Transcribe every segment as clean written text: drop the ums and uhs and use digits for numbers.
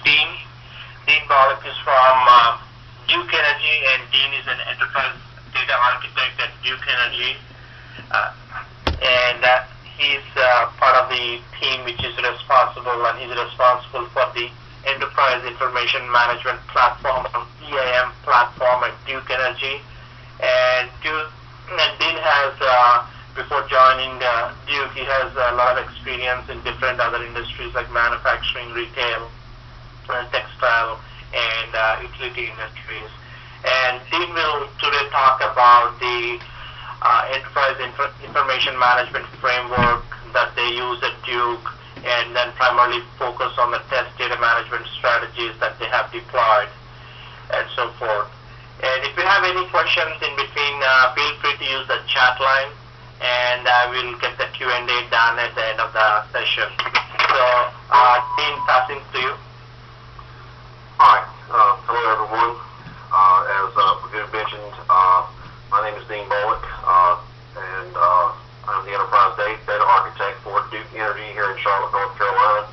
Dean. Dean Bollock is from Duke Energy, and Dean is an enterprise data architect at Duke Energy. And he's part of the team which is responsible, and he's responsible for the Enterprise Information Management Platform, EIM platform at Duke Energy. And Dean has, before joining Duke, he has a lot of experience in different other industries like manufacturing, retail, textile, and utility industries. And Dean will today talk about the Enterprise Information Management Framework that they use at Duke, and then primarily focus on the test data management strategies that they have deployed, and so forth. And if you have any questions in between, feel free to use the chat line, and I will get the Q&A done at the end of the session. So, Dean, passing to you. Hi, hello everyone. As Pragud mentioned, my name is Dean Bollock, and I'm the Enterprise Data Architect for Duke Energy here in Charlotte, North Carolina.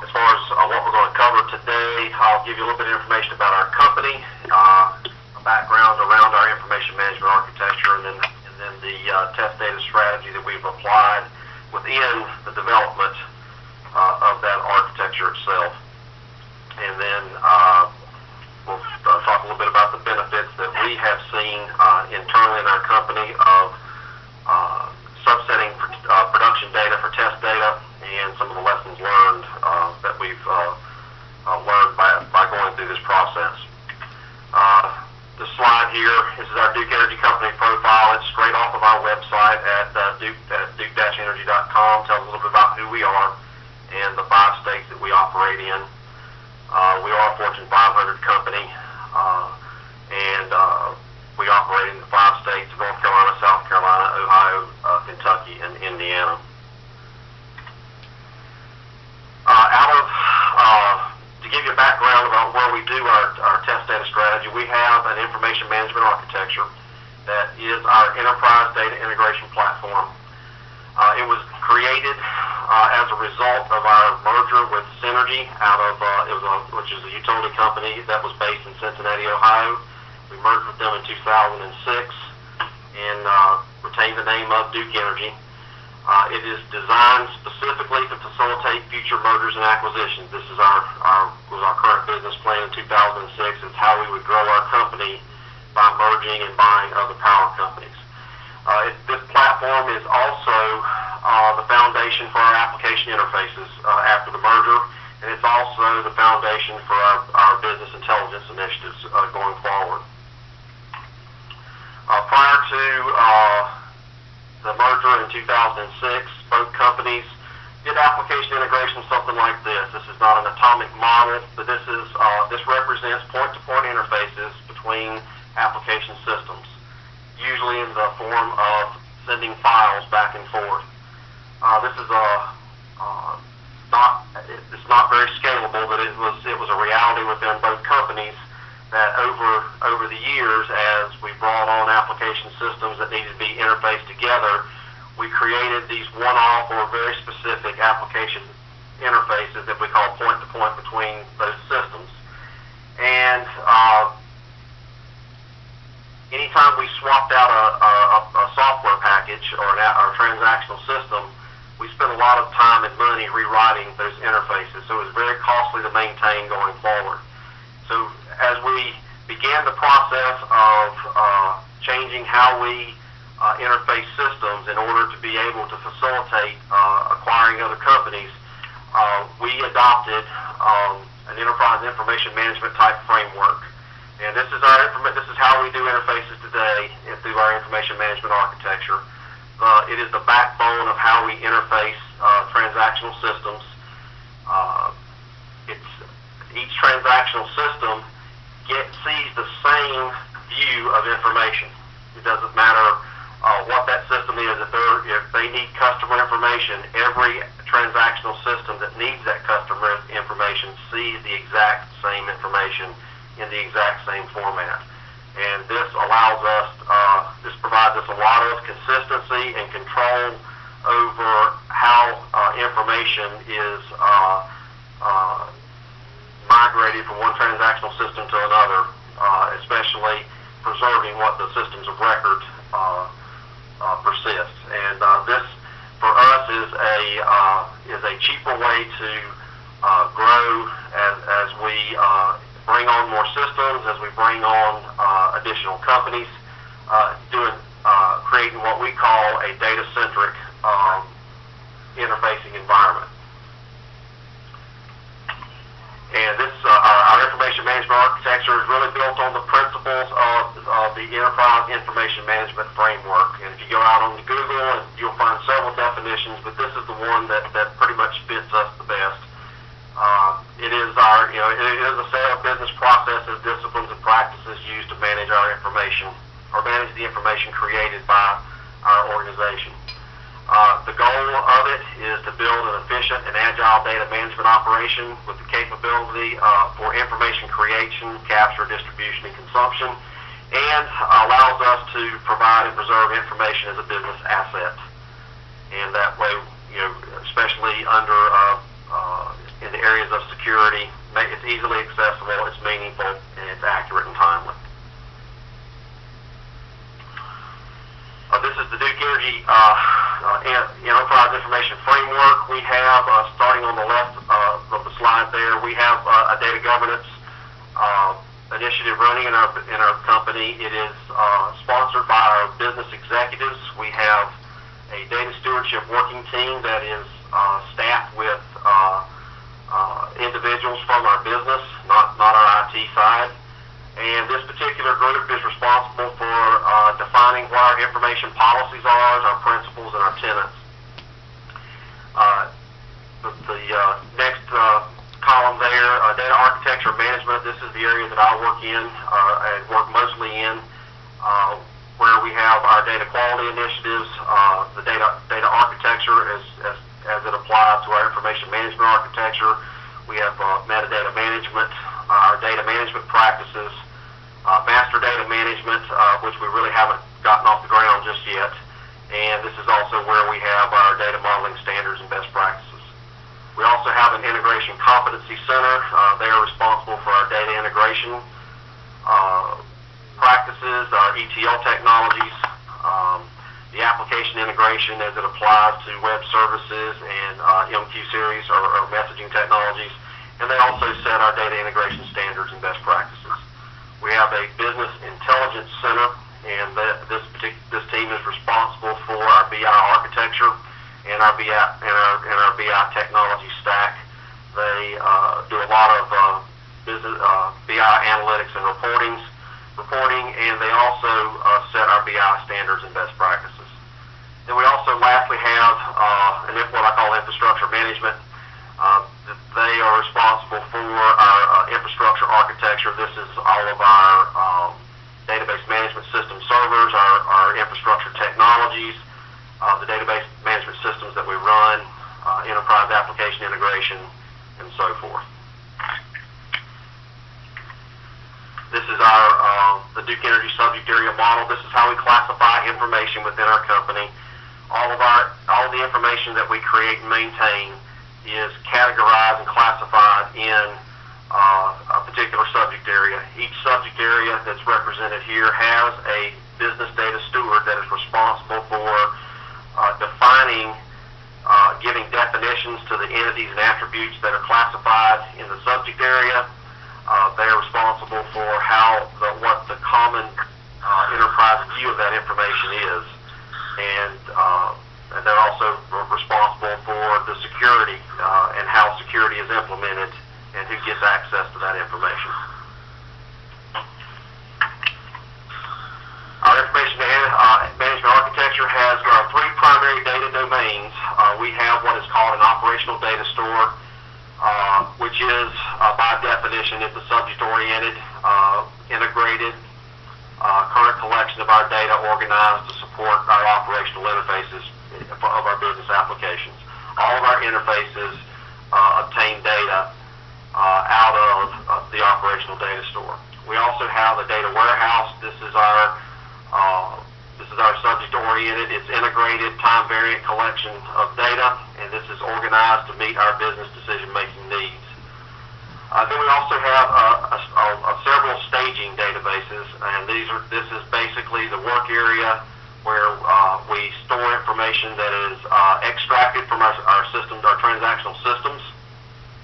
As far as what we're going to cover today, I'll give you a little bit of information about our company, a background around our information management architecture, and then the test data strategy that we've applied within the development of that architecture itself. And then we'll talk a little bit about the benefits that we have seen internally in our company of subsetting production data for test data, and some of the lessons learned that we've learned by going through this process. The slide here, this is our Duke Energy Company profile. It's straight off of our website at duke-energy.com. Tells a little bit about who we are and the 5 states that we operate in. We are a Fortune 500 company, and we operate in the 5 states of North Carolina, South Carolina, Ohio, Kentucky, and Indiana. To give you a background about where we do our test data strategy, we have an information management architecture that is our enterprise data integration platform. It was created as a result of our merger with Synergy which is a utility company that was based in Cincinnati, Ohio. We merged with them in 2006 and retained the name of Duke Energy. It is designed specifically to facilitate future mergers and acquisitions. This is was our current business plan in 2006. It's how we would grow our company by merging and buying other power companies. This platform is also the foundation for our application interfaces after the merger, and it's also the foundation for our business intelligence initiatives going forward. Prior to the merger in 2006, both companies did application integration something like this. This is not an atomic model, but this represents point-to-point interfaces between application systems, usually in the form of sending files back and forth. This is it's not very scalable, but it was a reality within both companies that over the years, as we brought on application systems that needed to be interfaced together, we created these one-off or very specific application interfaces that we call point-to-point between those systems. And anytime we swapped out a software package or a transactional system, we spent a lot of time and money rewriting those interfaces, so it was very costly to maintain going forward. So as we began the process of changing how we interface systems in order to be able to facilitate acquiring other companies, we adopted an enterprise information management type framework. And this is how we do interfaces today through our information management architecture. It is the backbone of how we interface transactional systems. Each transactional system sees the same view of information. It doesn't matter what that system is. If they need customer information, every transactional system that needs that customer information sees the exact same information in the exact same format. And this provides us a lot of consistency and control over how information is migrated from one transactional system to another, especially preserving what the systems of record persist. And this, for us, is a cheaper way to grow as we bring on more systems, as we bring on additional companies, creating what we call a data-centric interfacing environment. And this, our information management architecture is really built on the principles of the Enterprise Information Management Framework. And if you go out on the Google, and you'll find several definitions, but this is the one that pretty much fits us the best. It is a set of business processes, disciplines, and practices used to manage our information, or manage the information created by our organization. The goal of it is to build an efficient and agile data management operation with the capability for information creation, capture, distribution, and consumption, and allows us to provide and preserve information as a business asset. And that way, especially in the areas of security, it's easily accessible, it's meaningful, and it's accurate and timely. This is the Duke Energy Enterprise Information Framework. We have, starting on the left of the slide there, we have a data governance initiative running in our company. It is sponsored by our business executives. We have a data stewardship working team that is staffed with individuals from our business, not our IT side. And this particular group is responsible for defining what our information policies are, our principles, and our tenets. The next column there, data architecture management, this is the area that I work in and work mostly in, where we have our data quality initiatives, the data architecture as it applies to our information management architecture. We have metadata management, our data management practices, master data management, which we really haven't gotten off the ground just yet. And this is also where we have our data modeling standards and best practices. We also have an integration competency center. They are responsible for our data integration practices, our ETL technologies, the application integration as it applies to web services and MQ series or messaging technologies. And they also set our data integration standards and best practices. We have a business intelligence center, and this team is responsible for our BI architecture and our BI technology stack. They do a lot of business BI analytics and reporting, and they also set our BI standards and best practices. Then we also lastly have what I call infrastructure management. They are responsible for our infrastructure architecture. This is all of our database management system servers, our infrastructure technologies, the database management systems that we run, enterprise application integration, and so forth. This is the Duke Energy subject area model. This is how we classify information within our company. All of the information that we create and maintain is categorized and classified in a particular subject area. Each subject area that's represented here has a business data steward that is responsible for defining, giving definitions to the entities and attributes that are classified in the subject area. They are responsible for what the common enterprise view of that information is. And they're also responsible for the security and how security is implemented and who gets access to that information. Our information management architecture has three primary data domains. We have what is called an operational data store, which is, by definition, it's a subject-oriented, integrated, current collection of our data organized to support our operational interfaces of our business applications. All of our interfaces obtain data out of the operational data store. We also have a data warehouse. This is our subject-oriented oriented. It's integrated, time-variant collection of data, and this is organized to meet our business decision-making needs. Then we also have several staging databases, and this is basically the work area where we store information that is extracted from our systems, our transactional systems.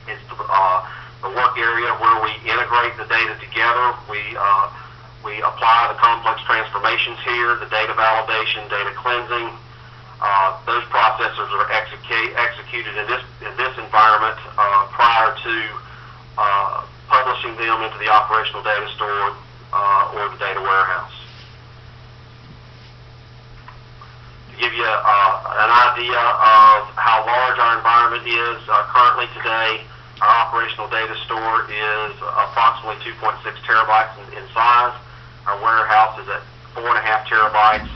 It's the work area where we integrate the data together. We apply the complex transformations here, the data validation, data cleansing. Those processes are executed in this environment prior to publishing them into the operational data store or the data warehouse. To give you an idea of how large our environment is, currently today, our operational data store is approximately 2.6 terabytes in size. Our warehouse is at 4.5 terabytes.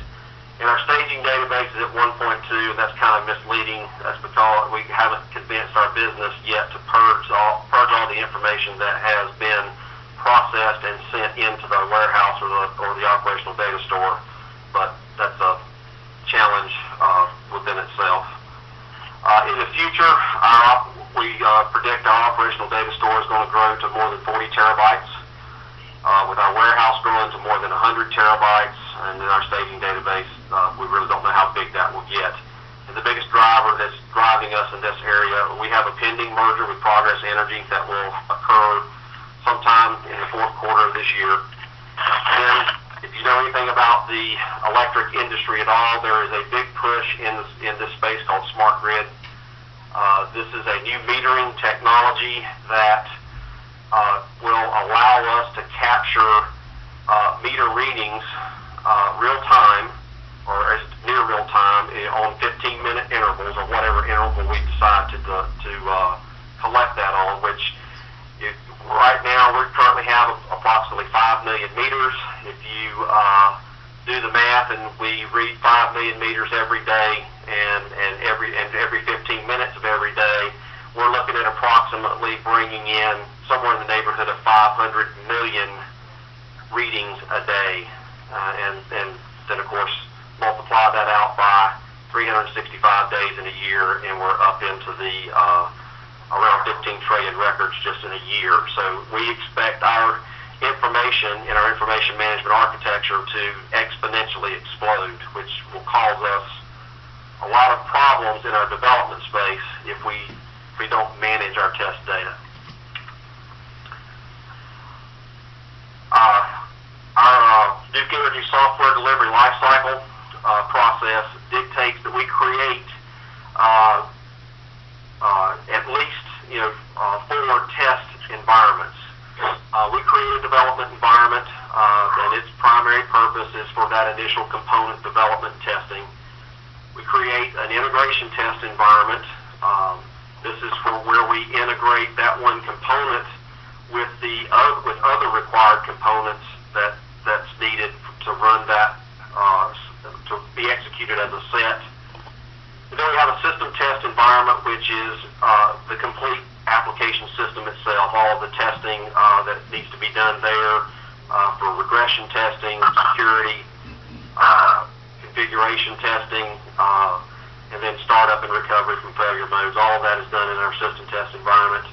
And our staging database is at 1.2. That's kind of misleading. That's because we haven't convinced our business yet to purge all the information that has been processed and sent into the warehouse or the operational data store. But that's a challenge within itself. In the future, we predict our operational data store is going to grow to more than 40 terabytes, with our warehouse growing to more than 100 terabytes, and in our staging database, we really don't know how big that will get. And the biggest driver that's driving us in this area, we have a pending merger with Progress Energy that will occur sometime in the fourth quarter of this year. And if you know anything about the electric industry at all, there is a big push in this space called smart grid. This is a new metering technology that will allow us to capture meter readings real time, or as near real time, on 15-minute intervals, or whatever interval we decide to collect that on, which right now we currently have approximately 5 million meters. If you do the math, and we read 5 million meters every day, and every 15 minutes of every day, we're looking at approximately bringing in somewhere in the neighborhood of 500 million readings a day, and then of course multiply that out by 365 days in a year, and we're up into the around 15 trillion records just in a year. So we expect our information in our information management architecture to exponentially explode, which will cause us a lot of problems in our development space if we don't manage our test data. Our Duke Energy software delivery lifecycle process dictates that we create at least 4 test environments. We create a development environment, and its primary purpose is for that initial component development testing. We create an integration test environment. This is for where we integrate that one component with other required components that's needed to run that, to be executed as a set. And then we have a system test environment, which is the complete application system itself, all of the testing that needs to be done there for regression testing, security, configuration testing, and then startup and recovery from failure modes. All of that is done in our system test environment.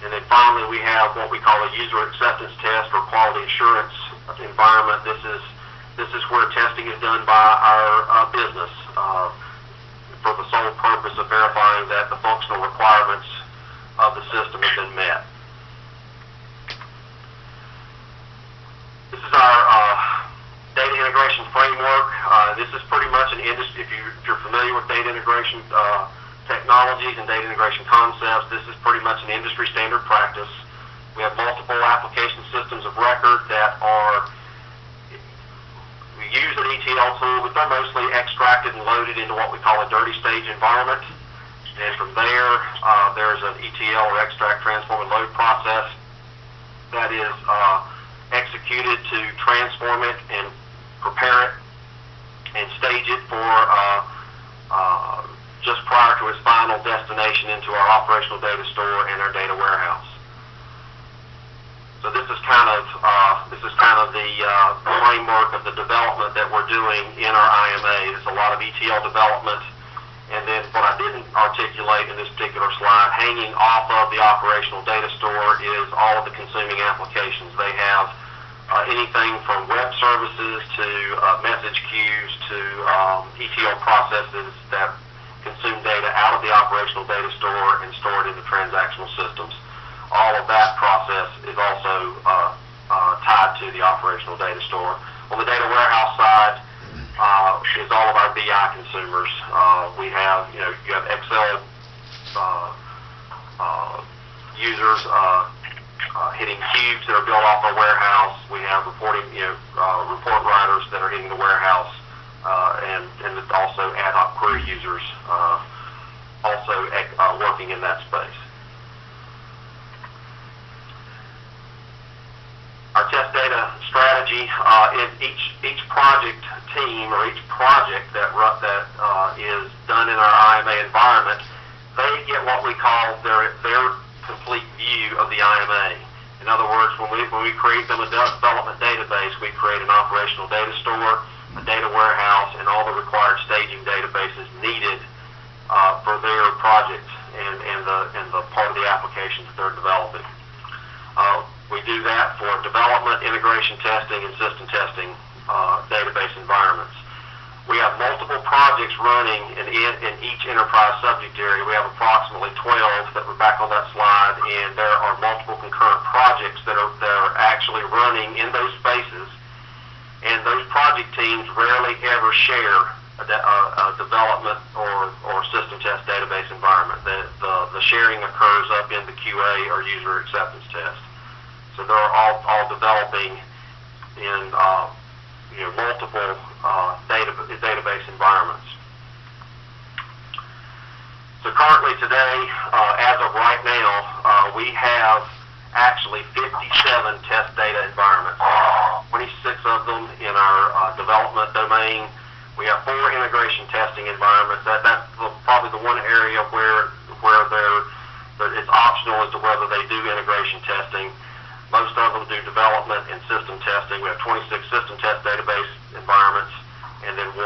And then finally, we have what we call a user acceptance test or quality assurance environment. This is where testing is done by our business for the sole purpose of verifying that the functional requirements of the system have been met. This is our data integration framework. This is pretty much an industry, if you're familiar with data integration technologies and data integration concepts, this is pretty much an industry standard practice. We have multiple application systems of record that we use an ETL tool, but they're mostly extracted and loaded into what we call a dirty stage environment. And from there, there's an ETL or extract, transform, and load process that is executed to transform it and prepare it and stage it for just prior to its final destination into our operational data store and our data warehouse. So So this is kind of the framework of the development that we're doing in our IMA. It's a lot of ETL development, and then what I didn't articulate in this particular slide, hanging off of the operational data store, is all of the consuming applications. They have anything from web services to message queues to ETL processes that consume data out of the operational data store and store it in the transactional systems. All of that process is also tied to the operational data store. On the data warehouse side is all of our BI consumers. We have, you have Excel users hitting cubes that are built off our warehouse. We have reporting, report writers that are hitting the warehouse, and also ad hoc query users also working in that space. Our test data strategy is each project team or each project that is done in our IMA environment, they get what we call their complete view of the IMA. In other words, when we create them a development database, we create an operational data store, a data warehouse, and all the required staging databases needed for their project and the part of the application that they're developing. We do that for development, integration testing, and system testing database environments. We have multiple projects running in each enterprise subject area. We have approximately 12 that were back on that slide, and there are multiple concurrent projects that are actually running in those spaces. And those project teams rarely ever share a development or system test database environment. The sharing occurs up in the QA or user acceptance test. So they're all developing in multiple database environments. So currently today, as of right now, we have actually 57 test data environments, 26 of them in our development domain. We have 4 integration testing environments. That's probably the one area where it's optional as to whether they do integration testing. Most of them do development and system testing. We have 26 system test database environments, and then 1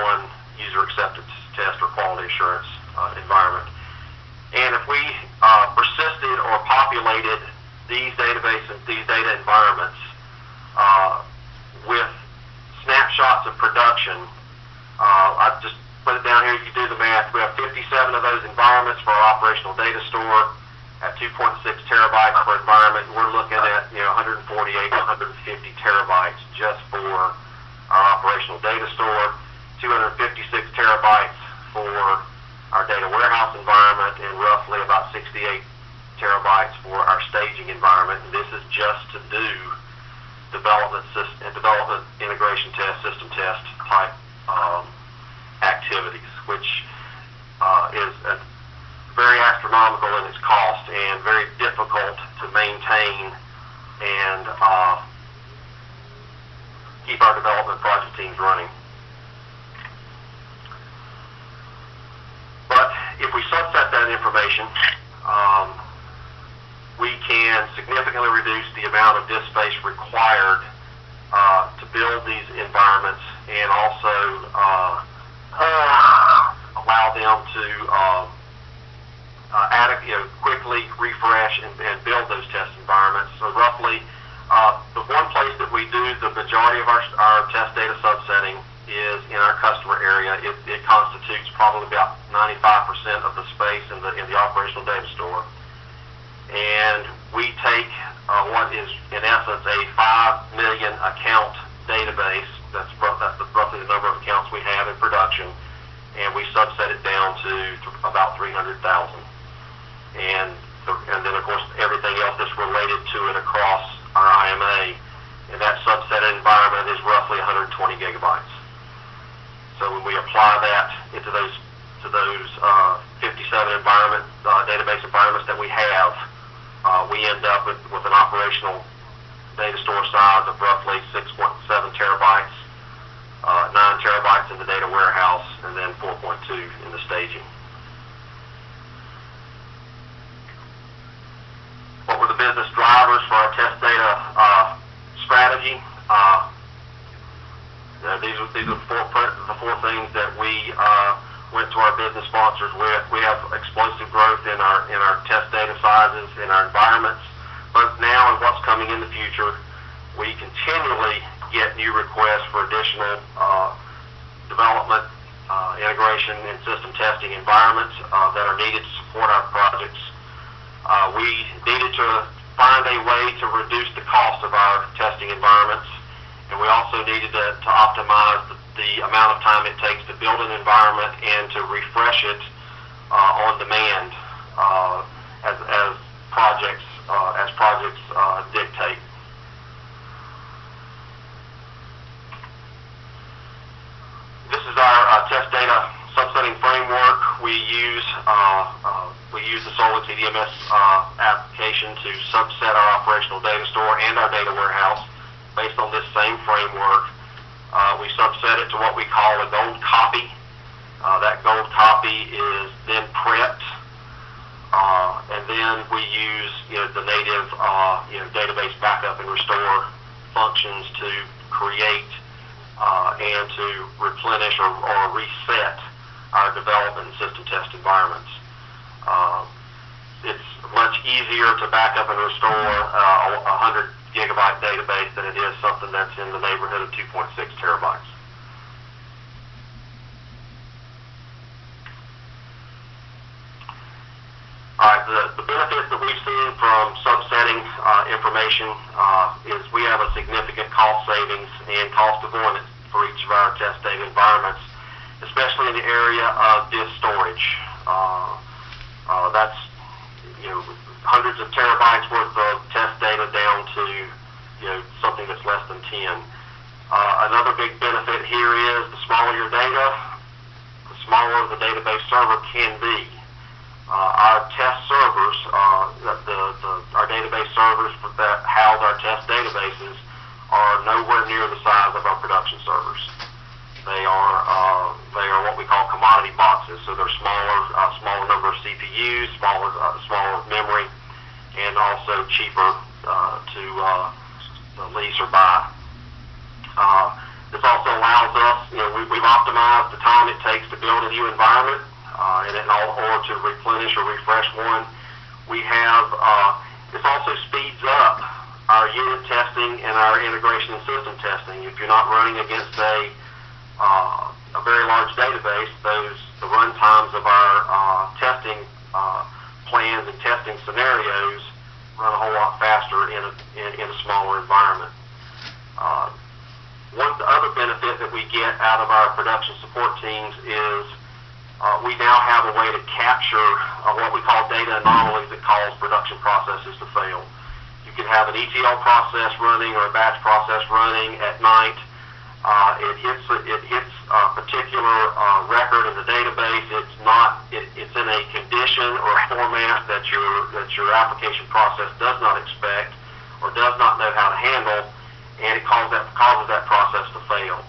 user acceptance test or quality assurance environment. And if we persisted or populated these data environments with snapshots of production, I just put it down here. You can do the math. We have 57 of those environments for our operational data store at 2.6 terabytes per environment. We're looking at 148 to 150 terabytes just for our operational data store, 256 terabytes for our data warehouse environment, and roughly about 68 terabytes for our staging environment. And this is just to do development integration test, system test type activities, which is very astronomical in its cost and very difficult to maintain and keep our development project teams running. But if we subset that information, we can significantly reduce the amount of disk space required to build these environments, and also allow them to quickly refresh and build those test environments. So roughly, the one place that we do the majority of our test data subsetting is in our customer area. It constitutes probably about 95% of the space in the operational data store. And we take what is in essence a 5 million account database. That's roughly the number of accounts we have in production, and we subset it down to about 300,000. And then of course everything else that's related to it across our IMA, and that subsetted environment is roughly 120 gigabytes. So when we apply that into those 57 database environments that we have, we end up with an operational data store size of roughly 6.7 terabytes, 9 terabytes in the data warehouse, and then 4.2 in the staging. What were the business drivers for our test data these are the four things that we went to our business sponsors with. We have explosive growth in our test data sizes, in our environments, both now and what's coming in the future. We continually get new requests for additional development, integration, and system testing environments that are needed to support our projects. We needed to find a way to reduce the cost of our testing environments, and we also needed to optimize the amount of time it takes to build an environment and to refresh it on demand as projects dictate. This is our test data subsetting framework. We use the Solid TDMS application to subset our operational data store and our data warehouse based on this same framework. We subset it to what we call a gold copy. That gold copy is then prepped, and then we use the native database backup and restore functions to create and to replenish or reset our development and system test environments. It's much easier to back up and restore a 100 gigabyte database than it is something that's in the neighborhood of 2.6 terabytes. All right, the benefits that we've seen from subsetting information is we have a significant cost savings and cost avoidance for each of our test data environments, especially in the area of disk storage. That's hundreds of terabytes worth of test data down to something that's less than 10. Another big benefit here is the smaller your data, the smaller the database server can be. Our test servers, our database servers that house our test databases, are nowhere near the size of our production servers. They are what we call commodity boxes, so they're smaller number of CPUs, smaller memory, and also cheaper to lease or buy. This also allows us, we've optimized the time it takes to build a new environment, and in order to replenish or refresh one. We have, this also speeds up our unit testing and our integration and system testing. If you're not running against a very large database, the run times of our testing plans and testing scenarios run a whole lot faster in a smaller environment. One other benefit that we get out of our production support teams is we now have a way to capture what we call data anomalies that cause production processes to fail. You can have an ETL process running or a batch process running at night. It hits a particular record in the database. It's in a condition or a format that your application process does not expect or does not know how to handle, and it causes that process to fail.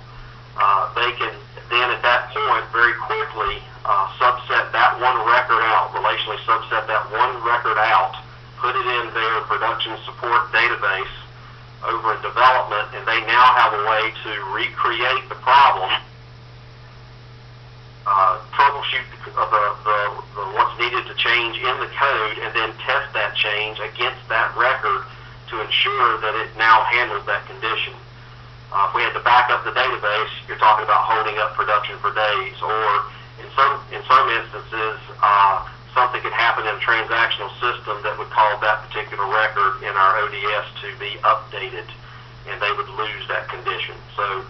They can then at that point very quickly subset that one record out, relationally subset that one record out, put it in their production support database over in development, and they now have a way to recreate the problem, troubleshoot what's needed to change in the code, and then test that change against that record to ensure that it now handles that condition. If we had to back up the database, you're talking about holding up production for days, or in some instances, something could happen in a transactional system that would cause that particular record in our ODS to be updated, and they would lose that condition. So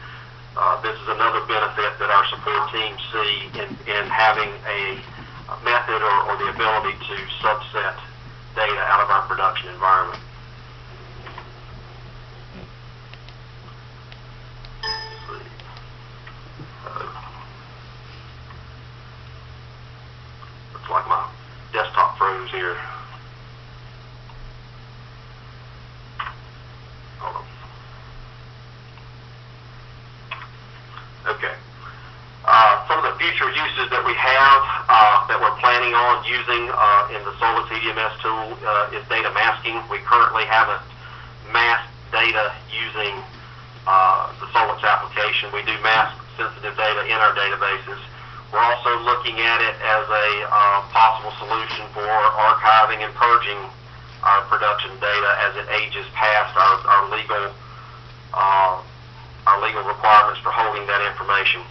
this is another benefit that our support teams see in having a method or the ability to subset data out of our production environment. Looks like my desktop froze here. Hold on. Okay. Some of the future uses that we have that we're planning on using in the Solid TDMS tool is data masking. We currently haven't masked data using the Solid application. We do mask sensitive data in our databases. We're also looking at it as a possible solution for archiving and purging our production data as it ages past our legal requirements for holding that information.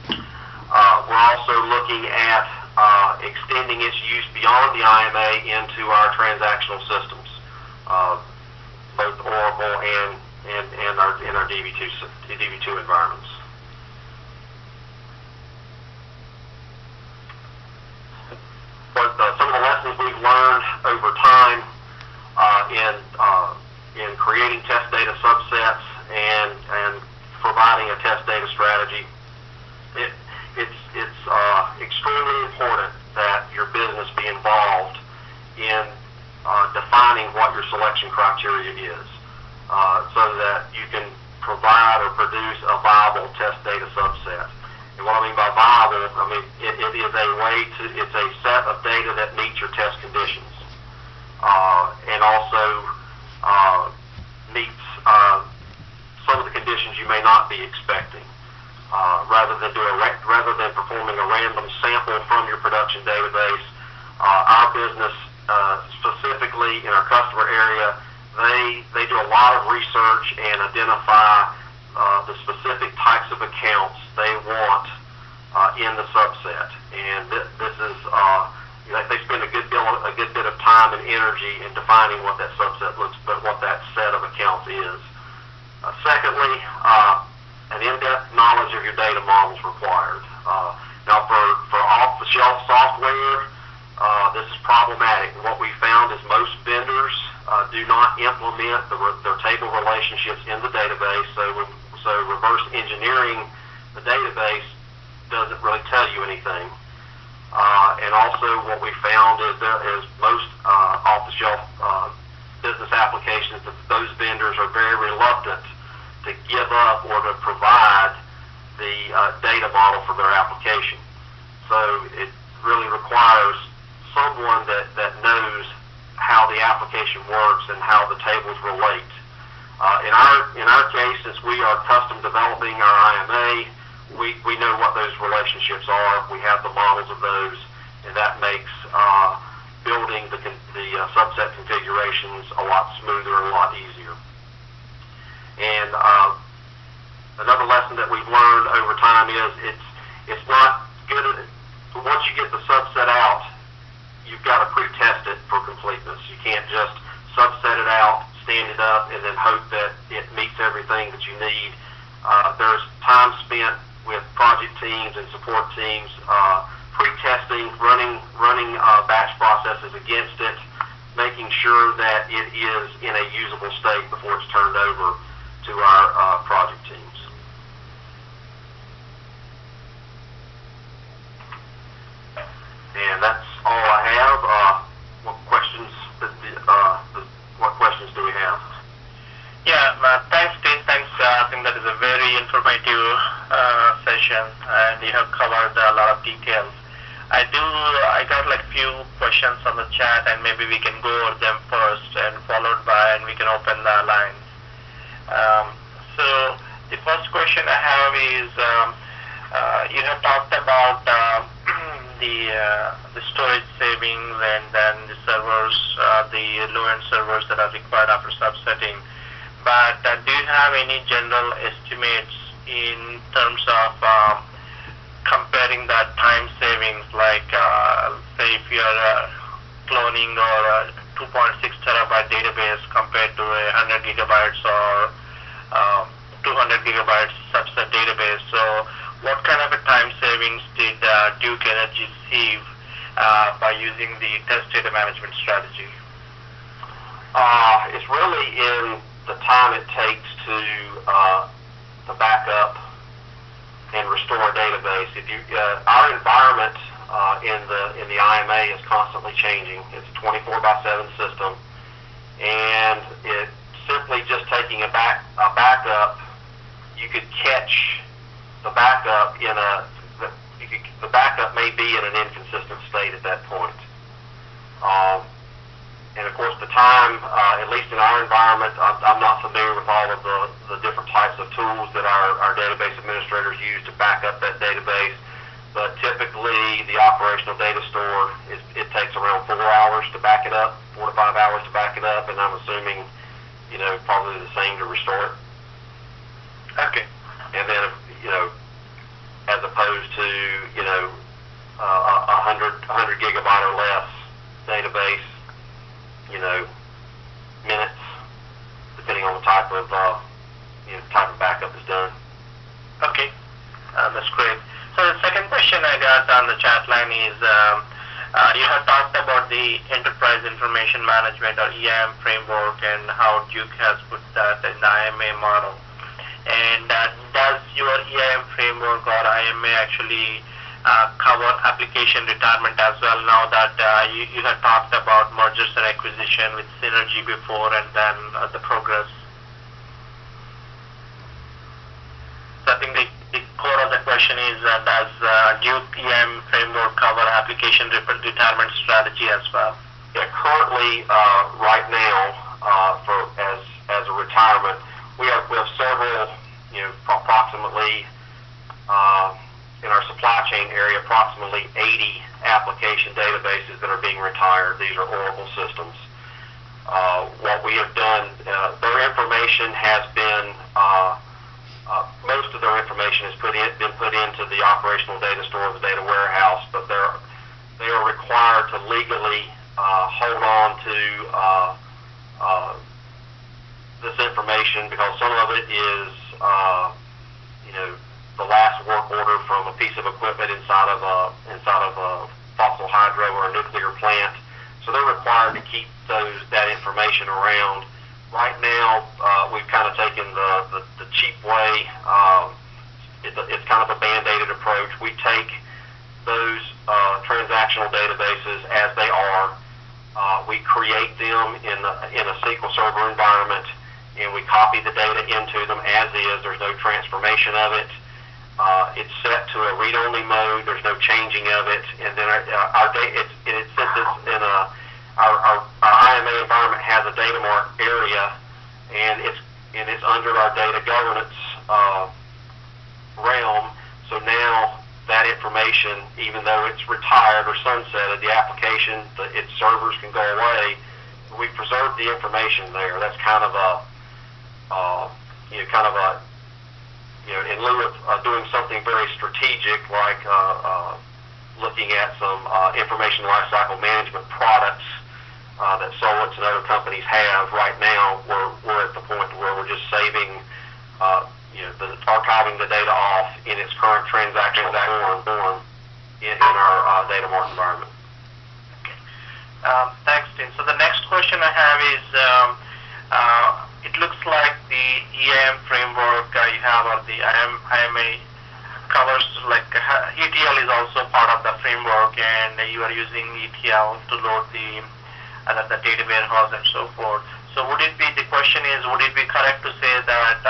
We're also looking at extending its use beyond the IMA into our transactional systems, both Oracle and our DB2 environments. But some of the lessons we've learned over time in creating test data subsets and providing a test data strategy, it's extremely important that your business be involved in defining what your selection criteria is, so that you can provide or produce a viable test data subset. And what I mean by viable, I mean it is a way to, it's a set of data that meets your test conditions, and also meets some of the conditions you may not be expecting. Rather than performing a random sample from your production database, our business, specifically in our customer area, they do a lot of research and identify the specific types of accounts they want in the subset, and this is they spend a good bit of time and energy in defining what that subset what that set of accounts is. Secondly, an in-depth knowledge of your data models required. Now, for off-the-shelf software, this is problematic. What we found is most vendors do not implement their table relationships in the database, so reverse engineering the database doesn't really tell you anything. And also what we found is most off-the-shelf business applications, those vendors are very reluctant to give up or to provide the data model for their application. So it really requires someone that knows how the application works and how the tables relate. In our case, since we are custom developing our IMA, we know what those relationships are. We have the models of those, and that makes building the subset configurations a lot smoother and a lot easier. And another lesson that we've learned over time is it's not good. Once you get the subset out, you've got to pre-test it for completeness. You can't just subset it out, stand it up, and then hope that it meets everything that you need. There's time spent with project teams and support teams pre-testing, running batch processes against it, making sure that it is in a usable state before it's turned over to our project teams. And that's all I have. What questions do we have? Yeah, thanks, Dean. Thanks. I think that is a very informative session, and you have covered a lot of details. I got like few questions on the chat, and maybe we can go over them first, and followed by, and we can open the lines. So the first question I have is, you have talked about the storage savings and then the servers, the low-end servers that are required after subsetting. But do you have any general estimates in terms of comparing that time savings, like say if you are cloning or a 2.6 terabyte database compared to a 100 gigabytes or 200 gigabytes subset database? So what kind of a time savings did Duke Energy save by using the test data management strategy? It's really in the time it takes to back up and restore a database. If you our environment in the IMA is constantly changing. It's a 24/7 system, and it simply just taking a backup, you could catch the backup the backup may be in an inconsistent state at that point. And of course, the time, at least in our environment, I'm not familiar with all of the different types of tools that our database administrators used to back up that database. But typically, the operational data store, it takes around 4 hours to back it up, 4 to 5 hours to back it up, and I'm assuming, probably the same to restore it. Okay. And then, as opposed to, a 100 gigabyte or less database, minutes, depending on the type of backup is done. Okay, that's great. So the second question I got on the chat line is, you have talked about the Enterprise Information Management or EIM framework and how Duke has put that in the IMA model. And does your EIM framework or IMA actually cover application retirement as well, now that you had talked about mergers and acquisition with Synergy before and then the progress? So I think the core of the question is, does Duke EM framework cover application retirement strategy as well? Yeah, currently, right now, as a retirement, we have several, approximately in our supply chain area, approximately 80 application databases that are being retired. These are Oracle systems. What we have done, their information has been most of their information has been put into the operational data store, the data warehouse, but they are required to legally hold on to this information, because some of it is, the last work order from a piece of equipment inside of a fossil hydro or a nuclear plant. So they're required to keep that information around. Right now, we've kind of taken the cheap way. It's kind of a band-aided approach. We take those transactional databases as they are. We create them in a SQL Server environment, and we copy the data into them as is. There's no transformation of it. It's set to a read-only mode. There's no changing of it. And then our data, since it's in our IMA environment has a data mart area, and it's under our data governance realm. So now that information, even though it's retired or sunsetted, the application, its servers can go away. We preserve the information there. That's kind of in lieu of doing something very strategic, like looking at some information lifecycle management products that Solix and other companies have. Right now, we're at the point where we're just saving, archiving the data off in its current transactional form in our data mart environment. Okay. Thanks, Tim. So the next question I have is, it looks like the EIM framework you have, or the IMA covers, like ETL is also part of the framework, and you are using ETL to load the data warehouse and so forth. So would it be correct to say that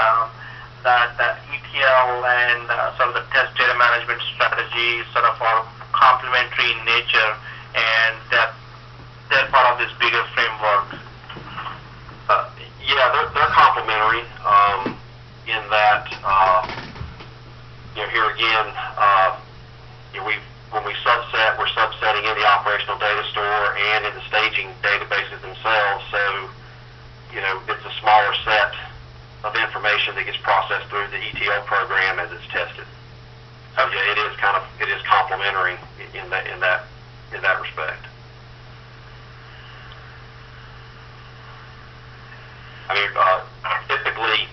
that ETL and sort of the test data management strategy sort of are complementary in nature, and that they're part of this bigger framework? Yeah, they're complementary in that, here again, when we subset, we're subsetting in the operational data store and in the staging databases themselves. So, it's a smaller set of information that gets processed through the ETL program as it's tested. So yeah, it is complementary in that respect. I mean, typically,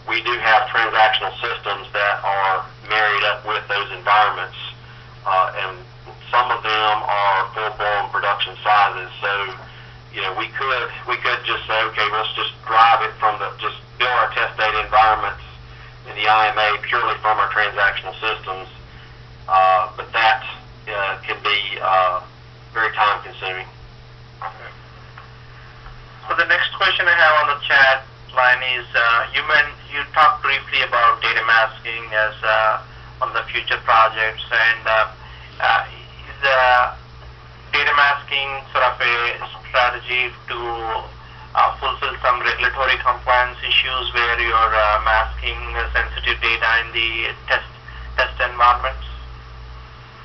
we do have transactional systems that are married up with those environments, and some of them are full-blown production sizes. So, we could just say, okay, let's just drive it just build our test data environments in the IMA purely from our transactional systems, but that can be very time-consuming. So the next question I have on the chat line is, you talked briefly about data masking as one of the future projects, and is data masking sort of a strategy to fulfill some regulatory compliance issues where you're masking sensitive data in the test environments?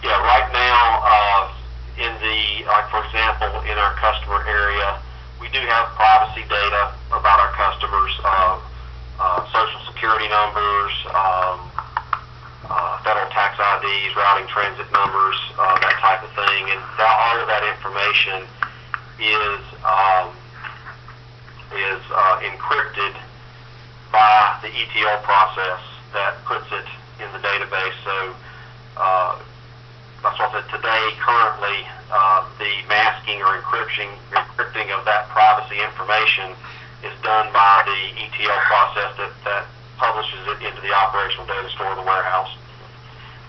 Yeah, right now, like for example, in our customer area, we do have privacy data about our customers, social security numbers, federal tax IDs, routing transit numbers, that type of thing, and all of that information is encrypted by the ETL process that puts it in the database. So that's what I said today. Currently, the masking or encrypting of that privacy information is done by the ETL process that publishes it into the operational data store of the warehouse.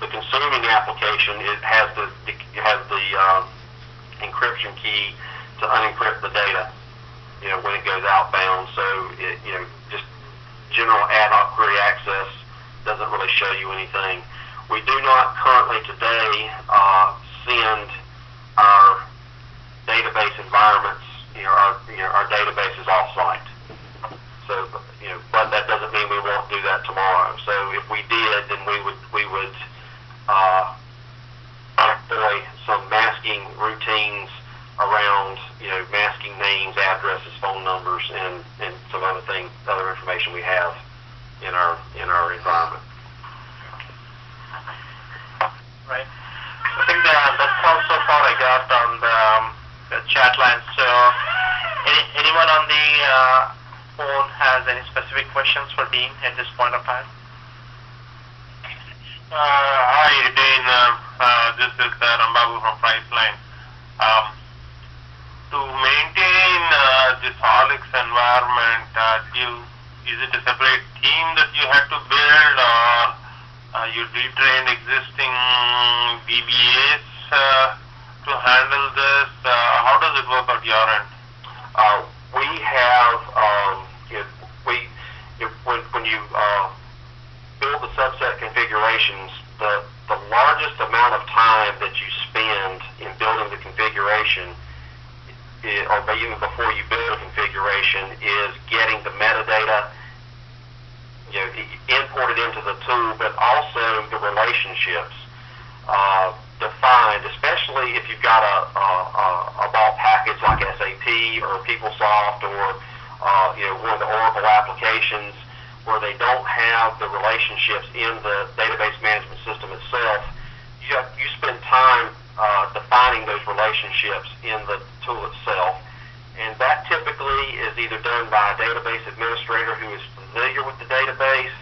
The consuming application has the encryption key to unencrypt the data, when it goes outbound. So just general ad hoc query access doesn't really show you anything. We do not currently today send our database environments, our databases off-site. So, but that doesn't mean we won't do that tomorrow. So if we did, then we would employ some masking routines around, masking names, addresses, phone numbers, and some other information we have in our environment. Right. I think that's all so far I got on the chat line. So anyone on the phone has any specific questions for Dean at this point of time? Hi, Dean. This is Rambabu from Priceline. To maintain this Horlicks environment, is it a separate team that you had to build, or you retrained existing DBAs to handle this? How does it work at your end? We have, when you build the subset configurations, the largest amount of time that you spend in building the configuration, or even before you build a configuration, is getting the metadata imported into the tool, but also the relationships defined, especially if you've got a bulk package like SAP or PeopleSoft or one of the Oracle applications where they don't have the relationships in the database management system itself. You spend time defining those relationships in the tool itself, and that typically is either done by a database administrator who is familiar with the database.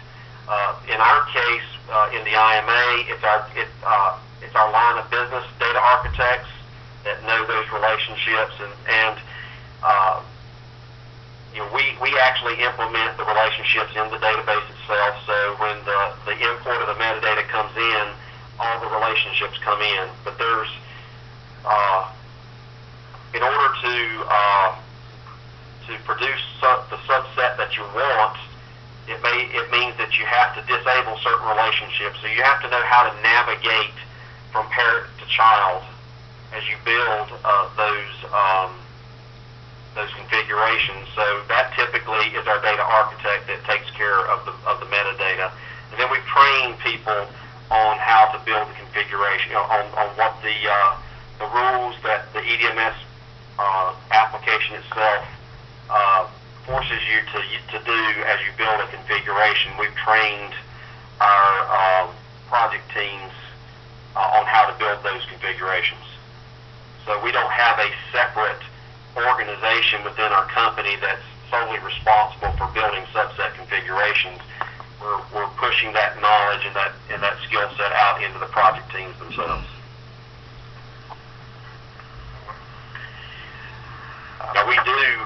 In our case, in the IMA, it's our line of business data architects that know those relationships, and we actually implement the relationships in the database itself. So when the import of the metadata comes in, all the relationships come in. But there's in order to produce the subset that you want, it means that you have to disable certain relationships. So you have to know how to navigate from parent to child as you build those configurations. So that typically is our data architect that takes care of the metadata. And then we train people on how to build the configuration, on what the rules that the EDMS application itself forces you to do as you build a configuration. We've trained our project teams on how to build those configurations. So we don't have a separate organization within our company that's solely responsible for building subset configurations. We're pushing that knowledge and that skill set out into the project teams themselves. Now we do,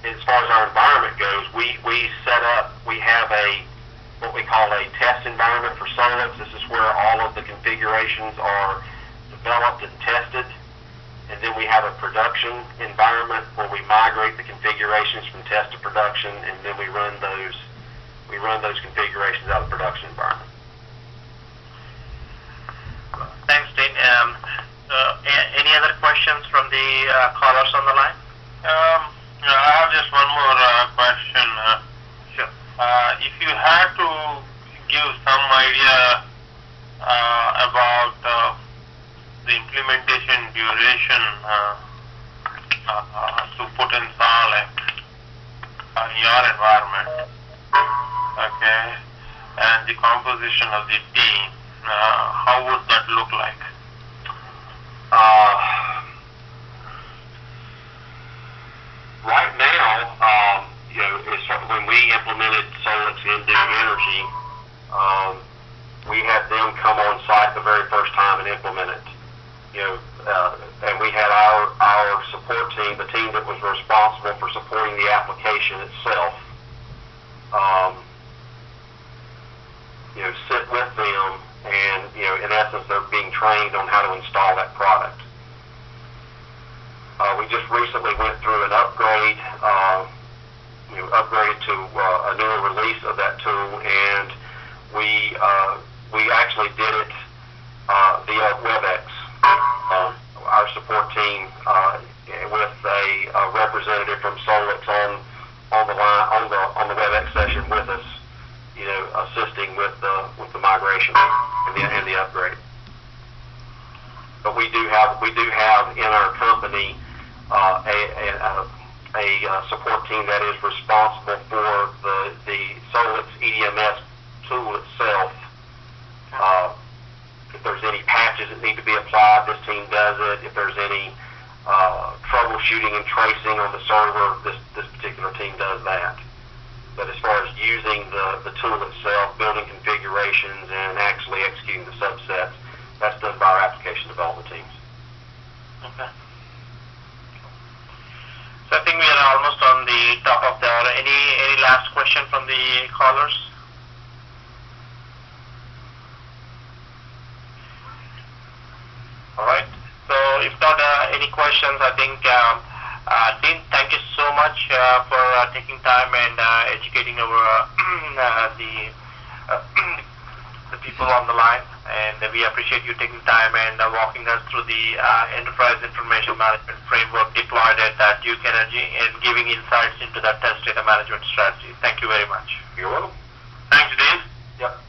as far as our environment goes, we have what we call a test environment for Solix. This is where all of the configurations are developed and tested. And then we have a production environment where we migrate the configurations from test to production, and then we run those configurations out of the production environment. Thanks, Dean. Any other questions from the callers on the line? I have just one more question. Sure. If you had to give some idea about the implementation duration to put in Solix in your environment, okay, and the composition of the team, how would that look like? Right now, when we implemented Solix into Energy, we had them come on site the very first time and implement it. And we had our support team, the team that was responsible for supporting the application itself, sit with them, and in essence, they're being trained on how to install that product. We just recently went through an upgrade, upgraded to a newer release of that tool, and we actually did it via WebEx. Our support team with a representative from Solix on the line on the WebEx session with us, assisting with the migration and the upgrade. But we do have in our company a support team that is responsible for the Solix EDMS tool itself. If there's any patches that need to be applied, this team does it. If there's any troubleshooting and tracing on the server, this particular team does that. But as far as using the tool itself, building configurations, and actually executing the subsets, that's done by our application development teams. Okay. So I think we are almost on the top of the hour. Any last question from the callers? All right. So if not any questions, I think Dean, thank you so much for taking time and educating our the people on the line, and we appreciate you taking time and walking us through the enterprise information management framework deployed at Duke Energy and giving insights into that test data management strategy. Thank you very much. You're welcome. Thanks, Dave. Yep.